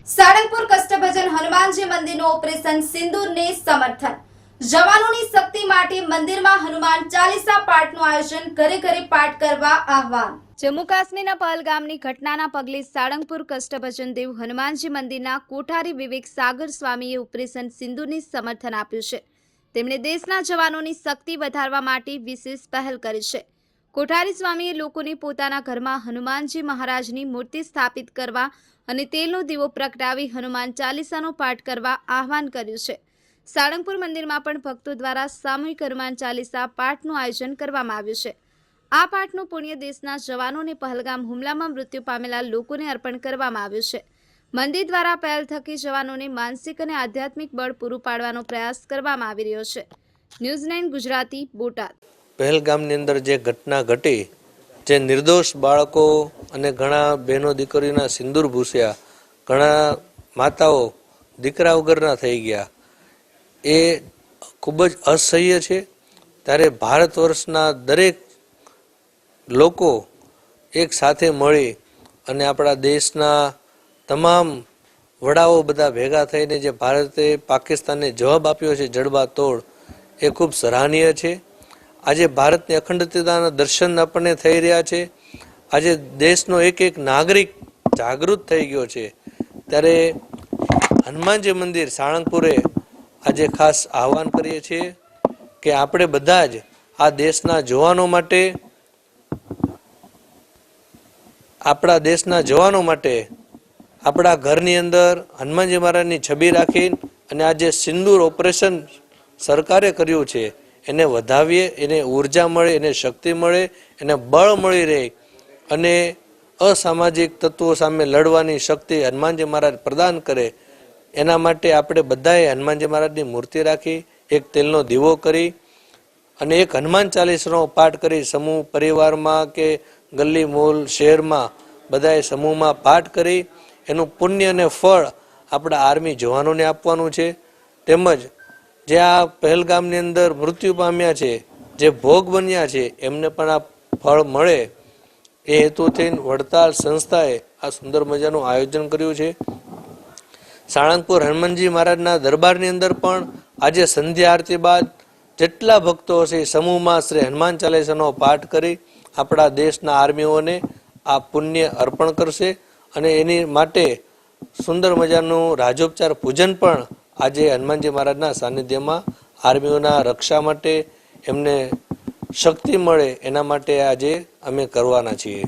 સાળંગપુર કષ્ટભંજન હનુમાનજી મંદિરનું ઓપરેશન સિંદૂરને સમર્થન। જવાનોની શક્તિ માટે મંદિરમાં હનુમાન ચાલીસા પાઠનું આયોજન, ઘરે ઘરે પાઠ કરવા આહવાન। જમ્મુ કાશ્મીરના પહલગામની ઘટનાના પગલે સાળંગપુર કષ્ટભંજન દેવ હનુમાનજી મંદિરના કોઠારી વિવેક સાગર સ્વામીએ ઓપરેશન સિંદૂરને સમર્થન આપ્યું છે। તેમણે દેશના જવાનોની શક્તિ વધારવા માટે વિશેષ પહેલ કરી છે। કોઠારી સ્વામીએ લોકોને પોતાના ઘરમાં હનુમાનજી મહારાજની મૂર્તિ સ્થાપિત કરવા અને તેલનો દીવો પ્રગટાવી હનુમાન ચાલીસાનો પાઠ કરવા આહવાન કર્યું છે। સાળંગપુર મંદિરમાં પણ ભક્તો દ્વારા સામૂહિક હનુમાન ચાલીસા પાઠનું આયોજન કરવામાં આવ્યું છે। આ પાઠનું પુણ્ય દેશના જવાનોને પહલગામ હુમલામાં મૃત્યુ પામેલા લોકોને અર્પણ કરવામાં આવ્યું છે। મંદિર દ્વારા પહેલ થકી જવાનોને માનસિક અને આધ્યાત્મિક બળ પૂરું પાડવાનો પ્રયાસ કરવામાં આવી રહ્યો છે। ન્યૂઝ 9 ગુજરાતી, બોટાદ। પહેલગામની અંદર જે ઘટના ઘટી, જે નિર્દોષ બાળકો અને ઘણા બહેનો દીકરીઓના સિંદૂર ભૂસ્યા, ઘણા માતાઓ દીકરા વગરના થઈ ગયા, એ ખૂબ જ અસહ્ય છે। ત્યારે ભારત વર્ષના દરેક લોકો એક સાથે મળી અને આપણા દેશના તમામ વડાઓ બધા ભેગા થઈને જે ભારતે પાકિસ્તાનને જવાબ આપ્યો છે જડબાતોડ, એ ખૂબ સરાહનીય છે। આજે ભારતની અખંડિતતાના દર્શન આપણને થઈ રહ્યા છે। આજે દેશનો એક એક નાગરિક જાગૃત થઈ ગયો છે। ત્યારે હનુમાનજી મંદિર સાળંગપુરે આજે ખાસ આહવાન કરીએ છીએ કે આપણે બધા જ આ દેશના જવાનો માટે, આપણા ઘરની અંદર હનુમાનજી મહારાજની છબી રાખી અને આ જે સિંદૂર ઓપરેશન સરકારે કર્યું છે એને વધાવીએ, એને ઉર્જા મળે, એને શક્તિ મળે, એને બળ મળી રહે અને અસામાજિક તત્વો સામે લડવાની શક્તિ હનુમાનજી મહારાજ પ્રદાન કરે। એના માટે આપણે બધાએ હનુમાનજી મહારાજની મૂર્તિ રાખી, એક તેલનો દીવો કરી અને એક હનુમાન ચાલીસાનો પાઠ કરી સમૂહ પરિવારમાં કે ગલી મોલ શહેરમાં બધાએ સમૂહમાં પાઠ કરી એનું પુણ્ય અને ફળ આપણા આર્મી જવાનોને આપવાનું છે। તેમજ જે આ પહેલગામની અંદર મૃત્યુ પામ્યા છે, જે ભોગ બન્યા છે, એમને પણ આ ફળ મળે એ હેતુથી વડતાલ સંસ્થાએ આ સુંદર મજાનું આયોજન કર્યું છે। સાળંગપુર હનુમાનજી મહારાજના દરબારની અંદર પણ આજે સંધ્યા આરતી બાદ જેટલા ભક્તો હશે સમૂહમાં શ્રી હનુમાન ચાલીસાનો પાઠ કરી આપણા દેશના આર્મીઓને આ પુણ્ય અર્પણ કરશે અને એની માટે સુંદર મજાનું રાજોપચાર પૂજન પણ આજે હનુમાનજી મહારાજના સાનિધ્યમાં આર્મીઓના રક્ષા માટે, એમને શક્તિ મળે એના માટે આજે અમે કરવાના છીએ।